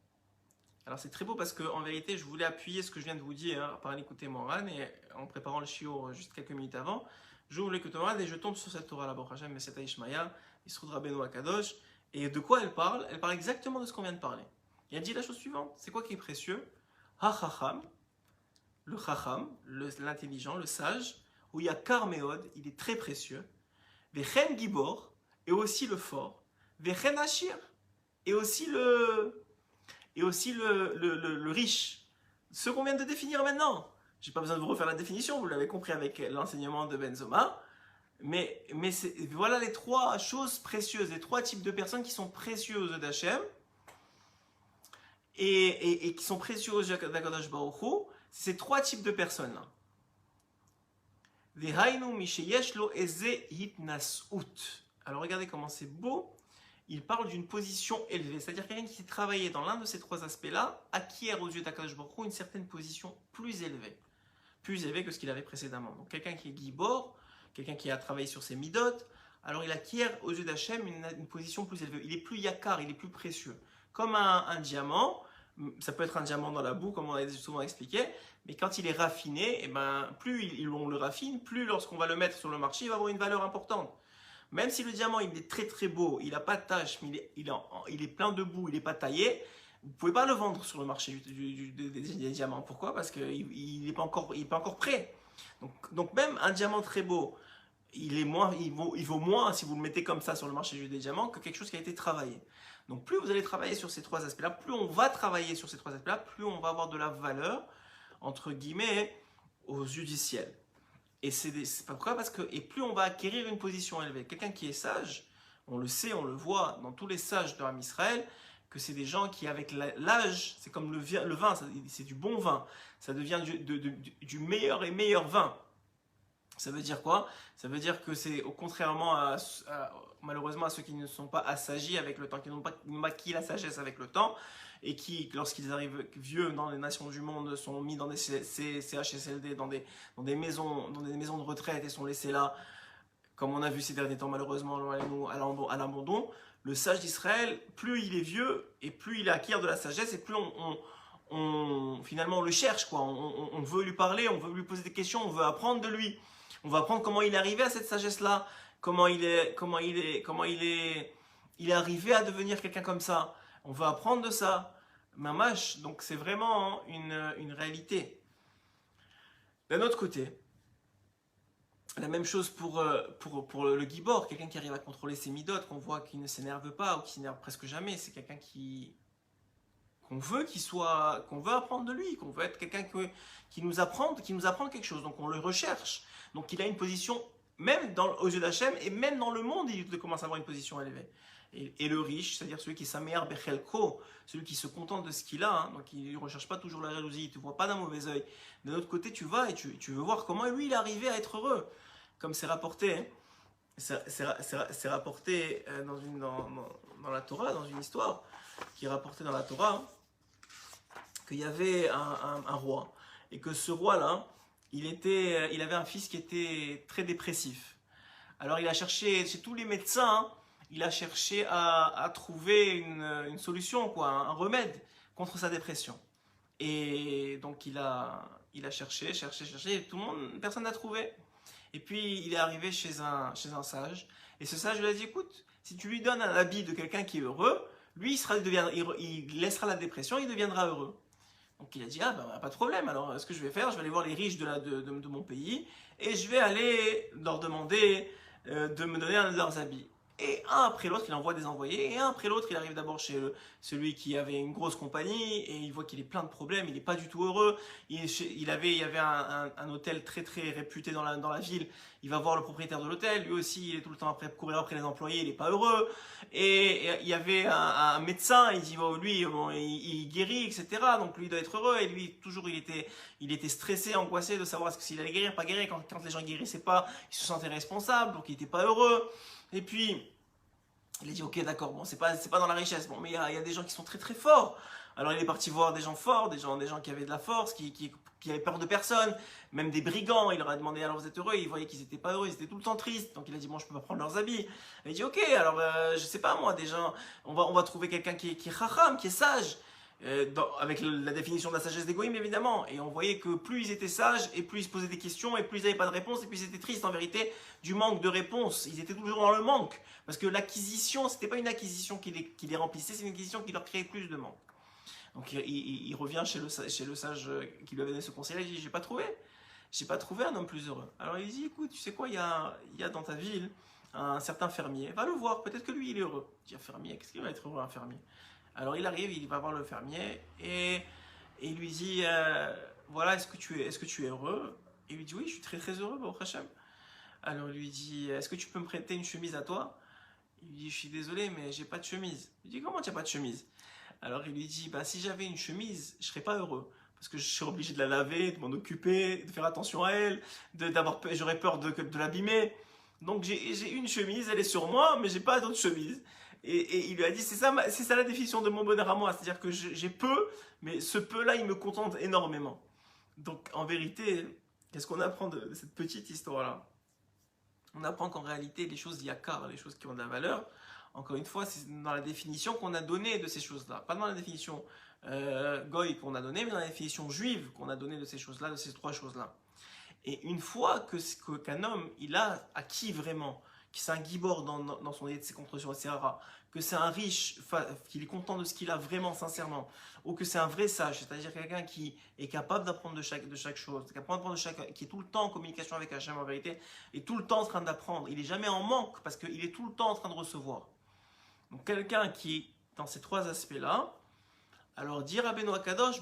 Alors c'est très beau parce qu'en vérité, je voulais appuyer ce que je viens de vous dire par l'écouter moral, et en préparant le shiur juste quelques minutes avant, j'ouvre l'écoute moral et je tombe sur cette Torah là, Baruch Hashem, Meseta Ishmael, Yisroud Rabbeinu Akadosh. Et de quoi elle parle? Elle parle exactement de ce qu'on vient de parler. Et elle dit la chose suivante: c'est quoi qui est précieux? Ha-chacham, le chacham, l'intelligent, le sage, où il y a Karmeod, il est très précieux. Vechen Gibor, et aussi le fort. Vechen Ashir, et aussi le riche. Ce qu'on vient de définir maintenant. Je n'ai pas besoin de vous refaire la définition, vous l'avez compris avec l'enseignement de Ben Zoma. Mais voilà les trois choses précieuses, les trois types de personnes qui sont précieuses d'Hachem et qui sont précieuses d'Akadosh Baruch Hu. C'est ces trois types de personnes-là. Alors regardez comment c'est beau. Il parle d'une position élevée, c'est-à-dire quelqu'un qui s'est travaillé dans l'un de ces trois aspects-là acquiert aux yeux d'Akadosh Baruch Hu une certaine position plus élevée que ce qu'il avait précédemment. Donc quelqu'un qui est gibor, quelqu'un qui a travaillé sur ses midot, alors il acquiert aux yeux d'Hachem une position plus élevée. Il est plus yakar, il est plus précieux. Comme un diamant, ça peut être un diamant dans la boue, comme on a souvent expliqué, mais quand il est raffiné, plus on le raffine, plus lorsqu'on va le mettre sur le marché, il va avoir une valeur importante. Même si le diamant il est très très beau, il n'a pas de tache, mais il est plein de boue, il n'est pas taillé, vous ne pouvez pas le vendre sur le marché des diamants. Pourquoi? Parce qu'il n'est pas encore prêt. Donc même un diamant très beau, il vaut moins si vous le mettez comme ça sur le marché des diamants que quelque chose qui a été travaillé. Donc plus vous allez travailler sur ces trois aspects-là, plus on va travailler sur ces trois aspects-là, plus on va avoir de la valeur, entre guillemets, aux yeux du ciel. Et c'est pourquoi? Parce que plus on va acquérir une position élevée. Quelqu'un qui est sage, on le sait, on le voit dans tous les sages de Ham Israël, que c'est des gens qui, avec l'âge, c'est comme le vin, c'est du bon vin. Ça devient du meilleur et meilleur vin. Ça veut dire quoi? Ça veut dire que c'est contrairement malheureusement à ceux qui ne sont pas assagis avec le temps, qui n'ont pas acquis la sagesse avec le temps, et qui, lorsqu'ils arrivent vieux dans les nations du monde, sont mis dans des CHSLD, dans des maisons de retraite et sont laissés là, comme on a vu ces derniers temps malheureusement à l'abandon. Le sage d'Israël, plus il est vieux et plus il acquiert de la sagesse et plus finalement on le cherche, quoi. On veut lui parler, on veut lui poser des questions, on veut apprendre de lui. On va apprendre comment il est arrivé à cette sagesse-là, comment il est arrivé à devenir quelqu'un comme ça. On veut apprendre de ça. Mamash, donc c'est vraiment une réalité. D'un autre côté, la même chose pour le Gibor, quelqu'un qui arrive à contrôler ses midotes, qu'on voit qu'il ne s'énerve pas ou qui s'énerve presque jamais. C'est quelqu'un qu'on veut apprendre de lui, qu'on veut être quelqu'un qui nous apprend quelque chose. Donc on le recherche. Donc il a une position, même aux yeux d'Hachem, et même dans le monde, il commence à avoir une position élevée. Et le riche, c'est-à-dire celui qui est Samer Bechelko, celui qui se contente de ce qu'il a, hein, donc il ne recherche pas toujours la jalousie, il ne te voit pas d'un mauvais œil. D'un autre côté, tu vas et tu veux voir comment lui il est arrivé à être heureux. Comme c'est rapporté, hein, c'est rapporté dans la Torah, dans une histoire qui est rapportée dans la Torah, hein, qu'il y avait un roi, et que ce roi-là, il avait un fils qui était très dépressif. Alors il a cherché chez tous les médecins, hein, il a cherché à trouver une solution, quoi, un remède contre sa dépression. Et donc il a cherché, et personne n'a trouvé. Et puis il est arrivé chez un sage, et ce sage lui a dit, écoute, si tu lui donnes un habit de quelqu'un qui est heureux, lui il laissera la dépression, il deviendra heureux. Donc il a dit, ah ben pas de problème, alors ce que je vais faire, je vais aller voir les riches de mon pays, et je vais aller leur demander de me donner un de leurs habits. Et un après l'autre, il envoie des envoyés, et un après l'autre, il arrive d'abord chez celui qui avait une grosse compagnie, et il voit qu'il est plein de problèmes, il n'est pas du tout heureux. Il y avait un hôtel très très réputé dans la ville, il va voir le propriétaire de l'hôtel, lui aussi il est tout le temps courir après les employés, il n'est pas heureux. Et il y avait un médecin, il dit, oh, lui, il guérit, etc. Donc lui il doit être heureux, et lui toujours il était stressé, angoissé de savoir s'il allait guérir, pas guérir. Quand les gens guérissaient pas, il se sentait responsable, donc il n'était pas heureux. Et puis, il a dit, ok, d'accord, bon, c'est pas dans la richesse, bon, mais il y a des gens qui sont très très forts. Alors il est parti voir des gens forts, des gens qui avaient de la force, qui avaient peur de personne, même des brigands. Il leur a demandé, alors vous êtes heureux? Ils voyaient qu'ils étaient pas heureux, ils étaient tout le temps tristes. Donc il a dit, bon, je peux pas prendre leurs habits. Il a dit, ok, alors je sais pas moi, des gens, on va trouver quelqu'un qui est chacham, qui est sage. Avec la définition de la sagesse d'Egoïm évidemment, et on voyait que plus ils étaient sages et plus ils se posaient des questions et plus ils n'avaient pas de réponse et plus ils étaient tristes en vérité du manque de réponse. Ils étaient toujours dans le manque parce que l'acquisition, c'était pas une acquisition qui les remplissait, c'est une acquisition qui leur créait plus de manque. Donc il revient chez le sage qui lui avait donné ce conseil, il dit, j'ai pas trouvé un homme plus heureux. Alors il dit, écoute, tu sais quoi, il y a dans ta ville un certain fermier, va le voir, peut-être que lui il est heureux. Il dit, un fermier, qu'est-ce qu'il va être heureux, un fermier? Alors il arrive, il va voir le fermier et il lui dit, voilà, est-ce que tu es heureux? Et il lui dit, oui, je suis très très heureux, Baruch Hashem. Alors il lui dit, est-ce que tu peux me prêter une chemise à toi? Il lui dit, je suis désolé, mais j'ai pas de chemise. Il dit, comment tu n'as pas de chemise? Alors il lui dit, bah, si j'avais une chemise, je serais pas heureux. Parce que je serais obligé de la laver, de m'en occuper, de faire attention à elle, j'aurais peur de l'abîmer. Donc j'ai une chemise, elle est sur moi, mais j'ai pas d'autre chemise. Et il lui a dit, c'est ça la définition de mon bonheur à moi, c'est-à-dire que j'ai peu, mais ce peu-là, il me contente énormément. Donc en vérité, qu'est-ce qu'on apprend de cette petite histoire-là? On apprend qu'en réalité, les choses yakar, les choses qui ont de la valeur, encore une fois, c'est dans la définition qu'on a donnée de ces choses-là. Pas dans la définition goy qu'on a donnée, mais dans la définition juive qu'on a donnée de ces choses-là, de ces trois choses-là. Et une fois qu'un homme, il a acquis vraiment, que c'est un gibor dans son idée de ses constructions, etc., que c'est un riche, qu'il est content de ce qu'il a vraiment, sincèrement, ou que c'est un vrai sage, c'est-à-dire quelqu'un qui est capable d'apprendre de chaque chose, qui est tout le temps en communication avec Hachem en vérité, et tout le temps en train d'apprendre. Il n'est jamais en manque parce qu'il est tout le temps en train de recevoir. Donc quelqu'un qui est dans ces trois aspects-là, alors dire à Benoît Kadosh,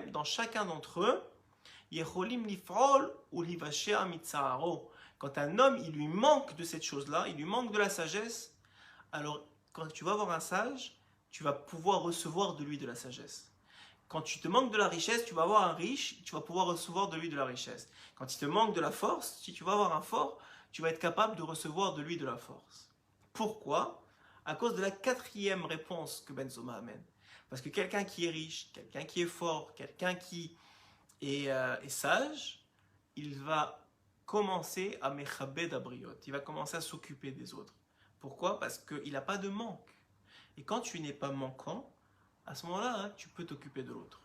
dans chacun d'entre eux, quand un homme, il lui manque de cette chose-là, il lui manque de la sagesse, alors quand tu vas voir un sage, tu vas pouvoir recevoir de lui de la sagesse. Quand tu te manques de la richesse, tu vas avoir un riche, tu vas pouvoir recevoir de lui de la richesse. Quand il te manque de la force, si tu vas avoir un fort, tu vas être capable de recevoir de lui de la force. Pourquoi? À cause de la quatrième réponse que Ben Zoma amène. Parce que quelqu'un qui est riche, quelqu'un qui est fort, quelqu'un qui est sage, il va commencer à mechabed abriot. Il va commencer à s'occuper des autres. Pourquoi? Parce qu'il n'a pas de manque. Et quand tu n'es pas manquant, à ce moment-là, hein, tu peux t'occuper de l'autre.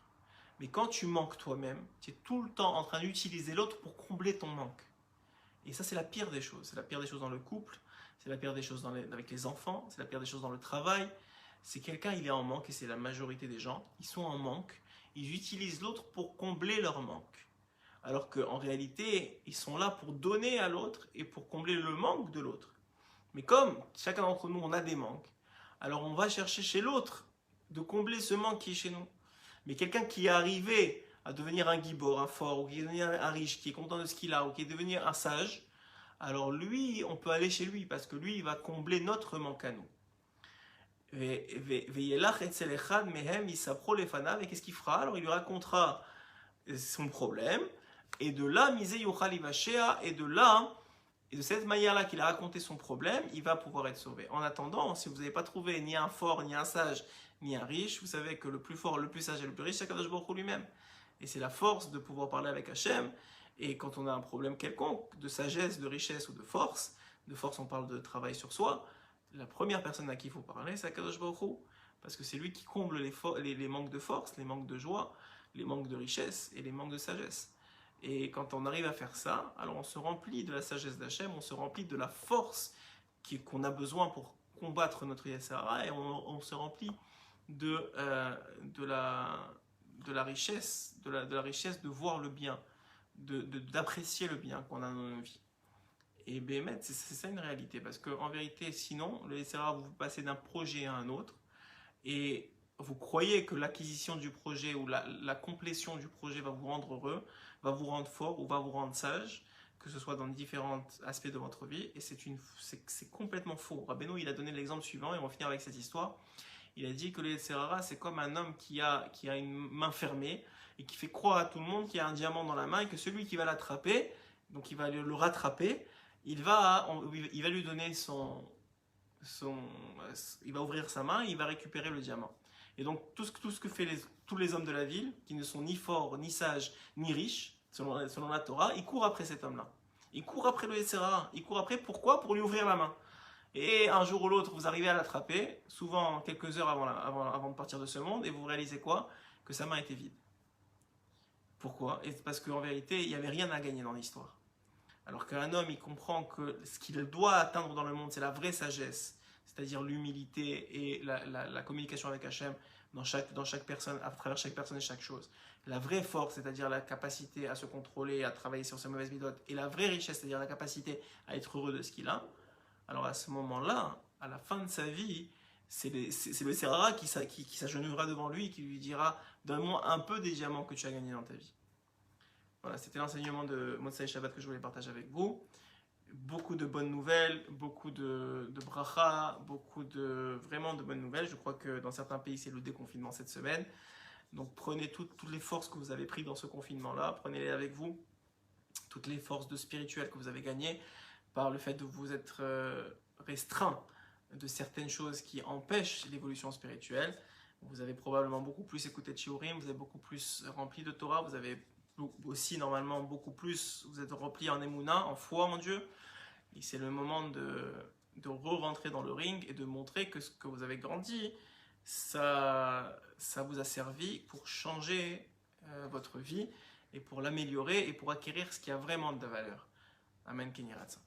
Mais quand tu manques toi-même, tu es tout le temps en train d'utiliser l'autre pour combler ton manque. Et ça, c'est la pire des choses. C'est la pire des choses dans le couple, c'est la pire des choses avec les enfants, c'est la pire des choses dans le travail. C'est quelqu'un, il est en manque, et c'est la majorité des gens, ils sont en manque, ils utilisent l'autre pour combler leur manque. Alors qu'en réalité, ils sont là pour donner à l'autre et pour combler le manque de l'autre. Mais comme chacun d'entre nous, on a des manques, alors on va chercher chez l'autre de combler ce manque qui est chez nous. Mais quelqu'un qui est arrivé à devenir un gibor, un fort, ou qui est devenu un riche, qui est content de ce qu'il a, ou qui est devenu un sage, alors lui, on peut aller chez lui, parce que lui, il va combler notre manque à nous. Et qu'est-ce qu'il fera? Alors il lui racontera son problème, et de là, et de cette manière-là qu'il a raconté son problème, il va pouvoir être sauvé. En attendant, si vous n'avez pas trouvé ni un fort, ni un sage, ni un riche, vous savez que le plus fort, le plus sage et le plus riche, c'est Kadosh Baruch Hu lui-même. Et c'est la force de pouvoir parler avec Hachem. Et quand on a un problème quelconque, de sagesse, de richesse ou de force on parle de travail sur soi, la première personne à qui il faut parler, c'est Kadosh Baruch Hu. Parce que c'est lui qui comble les manques de force, les manques de joie, les manques de richesse et les manques de sagesse. Et quand on arrive à faire ça, alors on se remplit de la sagesse d'Hachem, on se remplit de la force qu'on a besoin pour combattre notre Yetzirah, et on se remplit de la richesse, de la richesse de voir le bien, d'apprécier le bien qu'on a dans nos vies. Et Béhémet, c'est ça une réalité, parce qu'en vérité, sinon, le Yetzirah vous passez d'un projet à un autre, et vous croyez que l'acquisition du projet ou la complétion du projet va vous rendre heureux, va vous rendre fort ou va vous rendre sage, que ce soit dans différents aspects de votre vie, et c'est complètement faux. Rabbeinu, il a donné l'exemple suivant, et on va finir avec cette histoire. Il a dit que le Yetzirah, c'est comme un homme qui a une main fermée, et qui fait croire à tout le monde qu'il y a un diamant dans la main, et que celui qui va l'attraper, donc il va le rattraper, il va lui donner il va ouvrir sa main et il va récupérer le diamant. Et donc tout ce que font tous les hommes de la ville, qui ne sont ni forts, ni sages, ni riches, selon la Torah, ils courent après cet homme-là. Ils courent après le Yetzirah. Ils courent après, pourquoi? Pour lui ouvrir la main. Et un jour ou l'autre, vous arrivez à l'attraper, souvent quelques heures avant de partir de ce monde, et vous réalisez quoi? Que sa main était vide. Pourquoi? Parce qu'en vérité, il n'y avait rien à gagner dans l'histoire. Alors qu'un homme, il comprend que ce qu'il doit atteindre dans le monde, c'est la vraie sagesse, c'est-à-dire l'humilité et la communication avec Hachem dans chaque personne, à travers chaque personne et chaque chose. La vraie force, c'est-à-dire la capacité à se contrôler, à travailler sur ses mauvaises méthodes, et la vraie richesse, c'est-à-dire la capacité à être heureux de ce qu'il a. Alors à ce moment-là, à la fin de sa vie, c'est le Yetzirah qui s'agenouillera devant lui et qui lui dira « Donne-moi un peu des diamants que tu as gagnés dans ta vie ». Voilà, c'était l'enseignement de Motsai Shabbat que je voulais partager avec vous. Beaucoup de bonnes nouvelles, beaucoup de bracha, vraiment de bonnes nouvelles. Je crois que dans certains pays, c'est le déconfinement cette semaine. Donc prenez toutes les forces que vous avez prises dans ce confinement-là, prenez-les avec vous. Toutes les forces spirituelles que vous avez gagnées par le fait de vous être restreint de certaines choses qui empêchent l'évolution spirituelle. Vous avez probablement beaucoup plus écouté de Shiurim, vous avez beaucoup plus rempli de Torah, vous avez aussi normalement beaucoup plus, vous êtes rempli en Emouna, en foi en Dieu, et c'est le moment de re-rentrer dans le ring et de montrer que ce que vous avez grandi, ça vous a servi pour changer votre vie et pour l'améliorer et pour acquérir ce qui a vraiment de valeur. Amen, Kenny Ratza.